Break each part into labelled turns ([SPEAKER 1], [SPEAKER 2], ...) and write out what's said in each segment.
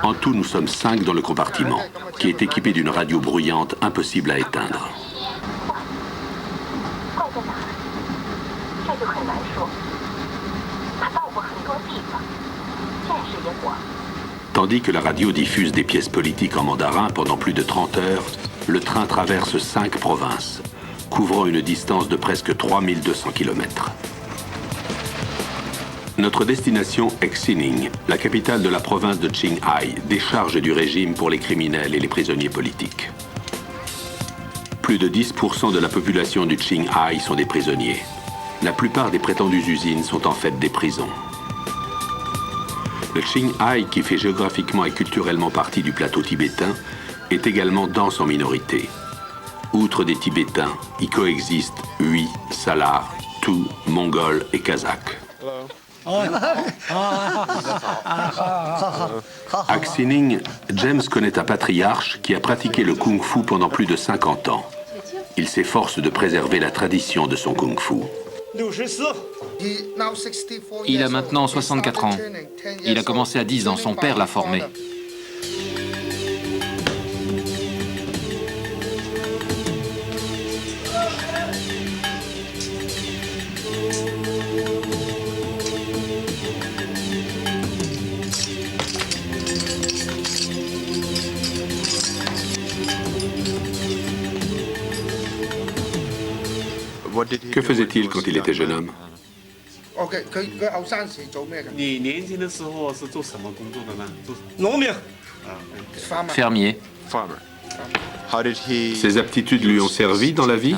[SPEAKER 1] En tout, nous sommes 5 dans le compartiment, qui est équipé d'une radio bruyante impossible à éteindre. Tandis que la radio diffuse des pièces politiques en mandarin pendant plus de 30 heures, le train traverse 5 provinces, couvrant une distance de presque 3200 km. Notre destination est Xining, la capitale de la province de Qinghai, décharge du régime pour les criminels et les prisonniers politiques. Plus de 10% de la population du Qinghai sont des prisonniers. La plupart des prétendues usines sont en fait des prisons. Le Qinghai, qui fait géographiquement et culturellement partie du plateau tibétain, est également dense en minorité. Outre des Tibétains, y coexistent Hui, Salar, Tu, Mongols et Kazakhs. À Xining, James connaît un patriarche qui a pratiqué le kung-fu pendant plus de 50 ans. Il s'efforce de préserver la tradition de son kung-fu.
[SPEAKER 2] Il a maintenant 64 ans. Il a commencé à 10 ans, son père l'a formé.
[SPEAKER 1] Que faisait-il quand il était jeune homme?
[SPEAKER 2] Fermier.
[SPEAKER 1] Ses aptitudes lui ont servi dans la vie?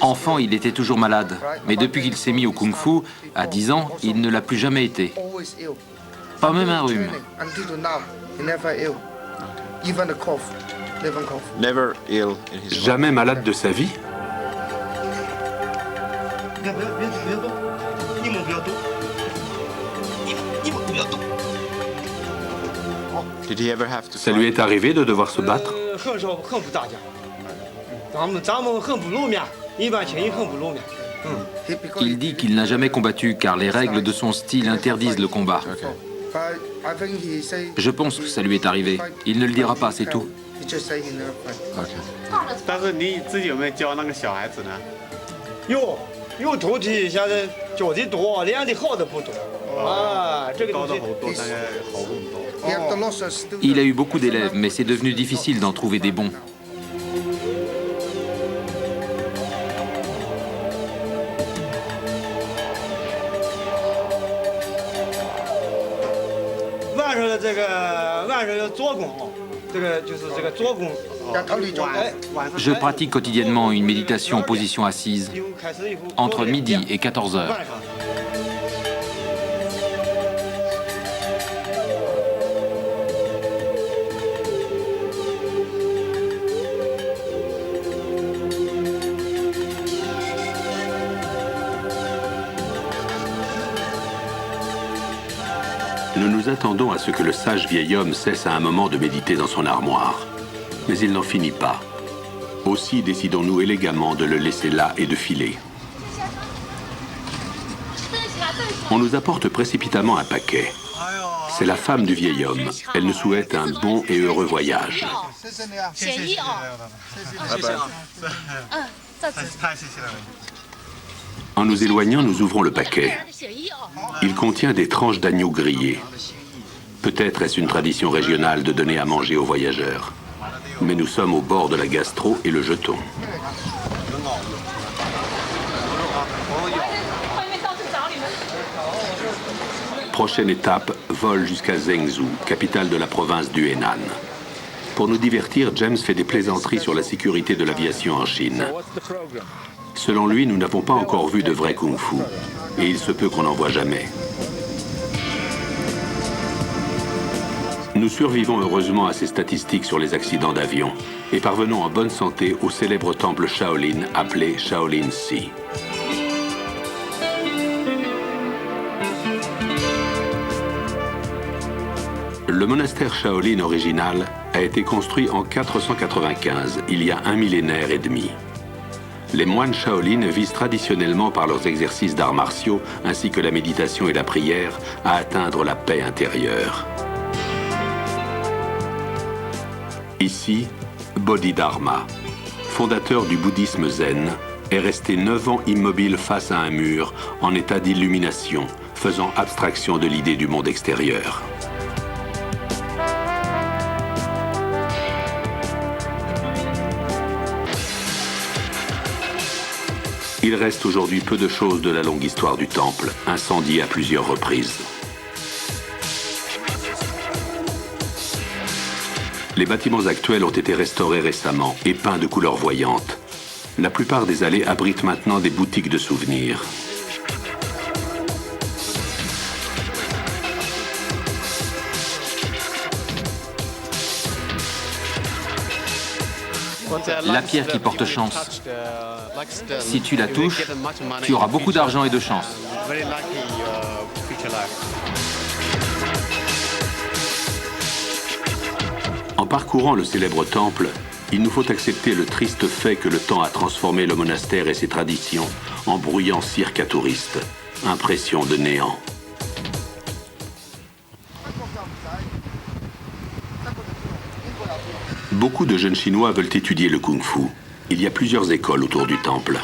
[SPEAKER 2] Enfant, il était toujours malade. Mais depuis qu'il s'est mis au kung-fu, à 10 ans, il ne l'a plus jamais été. Pas même un rhume.
[SPEAKER 1] Jamais malade de sa vie? Ça lui est arrivé de devoir se battre?
[SPEAKER 2] Il dit qu'il n'a jamais combattu car les règles de son style interdisent le combat. Je pense que ça lui est arrivé. Il ne le dira pas, c'est tout. Il a eu beaucoup d'élèves, mais c'est devenu difficile d'en trouver des bons. Je pratique quotidiennement une méditation en position assise, entre midi et 14 heures.
[SPEAKER 1] Nous nous attendons à ce que le sage vieil homme cesse à un moment de méditer dans son armoire. Mais il n'en finit pas. Aussi décidons-nous élégamment de le laisser là et de filer. On nous apporte précipitamment un paquet. C'est la femme du vieil homme. Elle nous souhaite un bon et heureux voyage. En nous éloignant, nous ouvrons le paquet. Il contient des tranches d'agneau grillé. Peut-être est-ce une tradition régionale de donner à manger aux voyageurs. Mais nous sommes au bord de la gastro et le jetons. Prochaine étape, vol jusqu'à Zhengzhou, capitale de la province du Henan. Pour nous divertir, James fait des plaisanteries sur la sécurité de l'aviation en Chine. Selon lui, nous n'avons pas encore vu de vrai kung-fu, et il se peut qu'on n'en voit jamais. Nous survivons heureusement à ces statistiques sur les accidents d'avion et parvenons en bonne santé au célèbre temple Shaolin appelé Shaolin Si. Le monastère Shaolin original a été construit en 495, il y a un millénaire et demi. Les moines Shaolin visent traditionnellement par leurs exercices d'arts martiaux, ainsi que la méditation et la prière, à atteindre la paix intérieure. Ici, Bodhidharma, fondateur du bouddhisme zen, est resté 9 ans immobile face à un mur, en état d'illumination, faisant abstraction de l'idée du monde extérieur. Il reste aujourd'hui peu de choses de la longue histoire du temple, incendié à plusieurs reprises. Les bâtiments actuels ont été restaurés récemment et peints de couleurs voyantes. La plupart des allées abritent maintenant des boutiques de souvenirs.
[SPEAKER 2] La pierre qui porte chance. Si tu la touches, tu auras beaucoup d'argent et de chance.
[SPEAKER 1] En parcourant le célèbre temple, il nous faut accepter le triste fait que le temps a transformé le monastère et ses traditions en bruyant cirque à touristes. Impression de néant. Beaucoup de jeunes Chinois veulent étudier le kung-fu. Il y a plusieurs écoles autour du temple.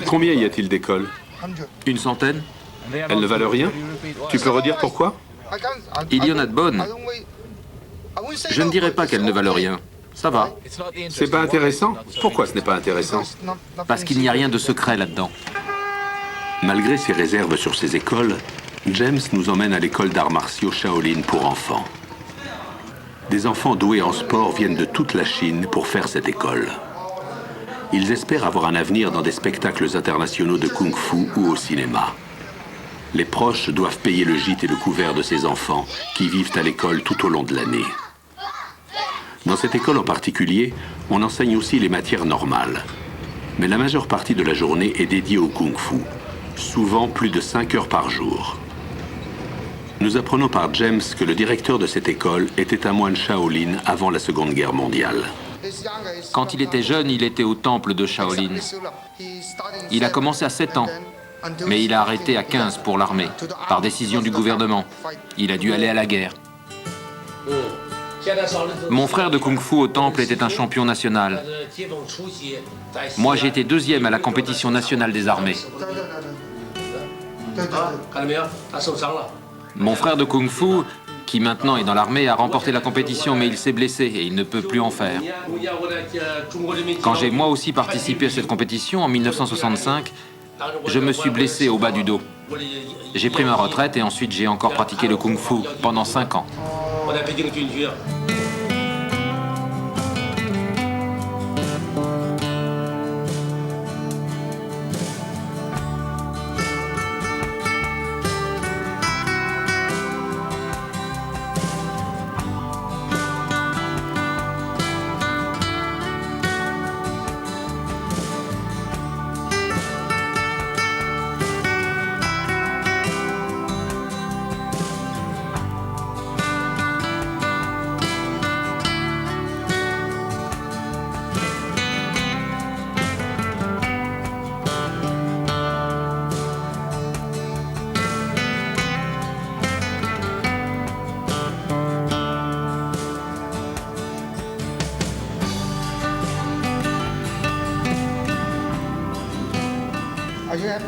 [SPEAKER 1] Combien y a-t-il d'écoles?
[SPEAKER 2] Une centaine?
[SPEAKER 1] Elles ne valent rien? Tu peux redire pourquoi?
[SPEAKER 2] Il y en a de bonnes. Je ne dirais pas qu'elles ne valent rien. Ça va.
[SPEAKER 1] C'est pas intéressant? Pourquoi ce n'est pas intéressant?
[SPEAKER 2] Parce qu'il n'y a rien de secret là-dedans.
[SPEAKER 1] Malgré ses réserves sur ces écoles, James nous emmène à l'école d'arts martiaux Shaolin pour enfants. Des enfants doués en sport viennent de toute la Chine pour faire cette école. Ils espèrent avoir un avenir dans des spectacles internationaux de kung-fu ou au cinéma. Les proches doivent payer le gîte et le couvert de ces enfants qui vivent à l'école tout au long de l'année. Dans cette école en particulier, on enseigne aussi les matières normales. Mais la majeure partie de la journée est dédiée au kung-fu, souvent plus de 5 heures par jour. Nous apprenons par James que le directeur de cette école était un moine Shaolin avant la Seconde Guerre mondiale.
[SPEAKER 2] Quand il était jeune, il était au temple de Shaolin. Il a commencé à 7 ans, mais il a arrêté à 15 pour l'armée, par décision du gouvernement. Il a dû aller à la guerre. Mon frère de kung-fu au temple était un champion national. Moi, j'ai été 2e à la compétition nationale des armées. Mon frère de kung-fu, qui maintenant est dans l'armée, a remporté la compétition, mais il s'est blessé et il ne peut plus en faire. Quand j'ai moi aussi participé à cette compétition, en 1965, je me suis blessé au bas du dos. J'ai pris ma retraite et ensuite j'ai encore pratiqué le kung-fu pendant 5 ans.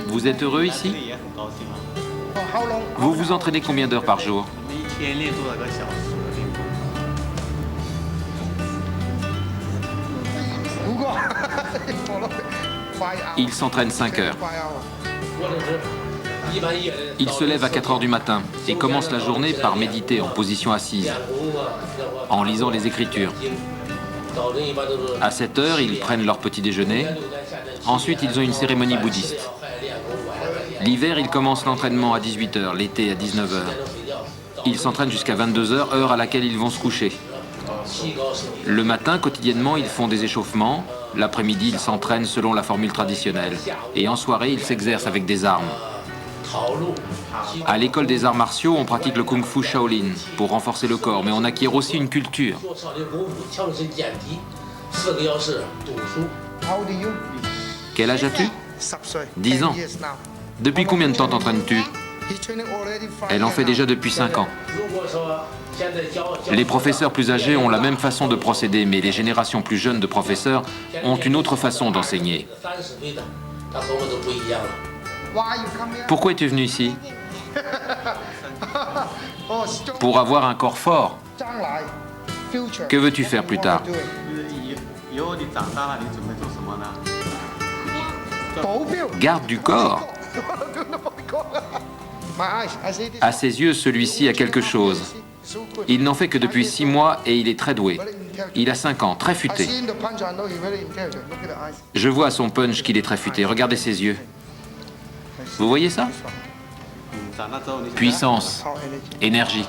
[SPEAKER 2] Vous êtes heureux ici? Vous vous entraînez combien d'heures par jour? Il s'entraîne 5 heures. Il se lève à 4 heures du matin et commence la journée par méditer en position assise, en lisant les Écritures. À 7 heures, ils prennent leur petit déjeuner. Ensuite, ils ont une cérémonie bouddhiste. L'hiver, ils commencent l'entraînement à 18 heures, l'été à 19 heures. Ils s'entraînent jusqu'à 22 heures, heure à laquelle ils vont se coucher. Le matin, quotidiennement, ils font des échauffements. L'après-midi, ils s'entraînent selon la formule traditionnelle. Et en soirée, ils s'exercent avec des armes. À l'école des arts martiaux, on pratique le kung-fu Shaolin pour renforcer le corps, mais on acquiert aussi une culture. Quel âge as-tu? 10 ans. Depuis combien de temps t'entraînes-tu? Elle en fait déjà depuis 5 ans. Les professeurs plus âgés ont la même façon de procéder, mais les générations plus jeunes de professeurs ont une autre façon d'enseigner. Pourquoi es-tu venu ici? Pour avoir un corps fort. Que veux-tu faire plus tard? Garde du corps. À ses yeux, celui-ci a quelque chose. Il n'en fait que depuis 6 mois et il est très doué. Il a 5 ans, très futé. Je vois à son punch qu'il est très futé. Regardez ses yeux. Vous voyez ça? Puissance, énergie.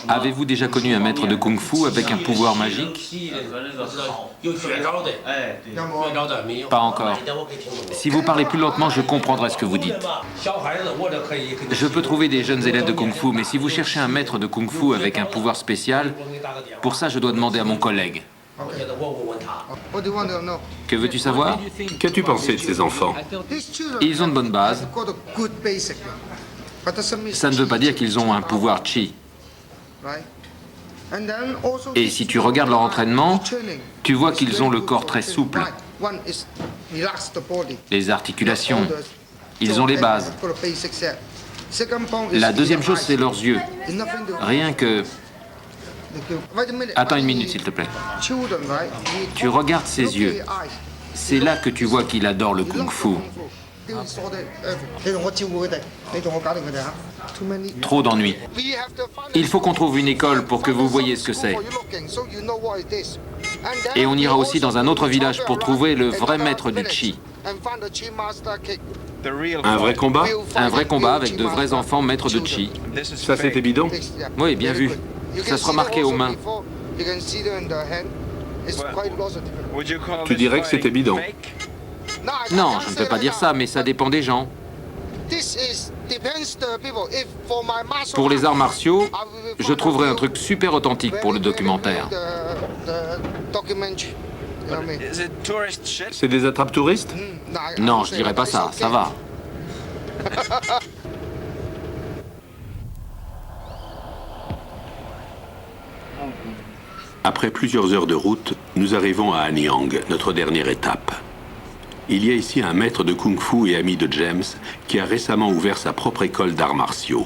[SPEAKER 2] Avez-vous déjà connu un maître de kung-fu avec un pouvoir magique? Pas encore. Si vous parlez plus lentement, je comprendrai ce que vous dites. Je peux trouver des jeunes élèves de kung-fu, mais si vous cherchez un maître de kung-fu avec un pouvoir spécial, pour ça je dois demander à mon collègue. Que veux-tu savoir?
[SPEAKER 1] Qu'as-tu pensé de ces enfants?
[SPEAKER 2] Ils ont de bonnes bases. Ça ne veut pas dire qu'ils ont un pouvoir chi. Et si tu regardes leur entraînement, tu vois qu'ils ont le corps très souple. Les articulations, ils ont les bases. La deuxième chose, c'est leurs yeux. Rien que... Attends une minute, s'il te plaît. Tu regardes ses yeux. C'est là que tu vois qu'il adore le kung-fu. Trop d'ennuis. Il faut qu'on trouve une école pour que vous voyez ce que c'est. Et on ira aussi dans un autre village pour trouver le vrai maître du chi.
[SPEAKER 1] Un vrai combat?
[SPEAKER 2] Un vrai combat avec de vrais enfants maîtres de chi.
[SPEAKER 1] Ça, c'était bidon?
[SPEAKER 2] Oui, bien vu. Ça se remarquait aux mains.
[SPEAKER 1] Tu dirais que c'était bidon?
[SPEAKER 2] Non, je ne peux pas dire ça, mais ça dépend des gens. Pour les arts martiaux, je trouverai un truc super authentique pour le documentaire.
[SPEAKER 1] C'est des attrape-touristes?
[SPEAKER 2] Non, je dirais pas ça, ça va.
[SPEAKER 1] Après plusieurs heures de route, nous arrivons à Anyang, notre dernière étape. Il y a ici un maître de kung-fu et ami de James qui a récemment ouvert sa propre école d'arts martiaux.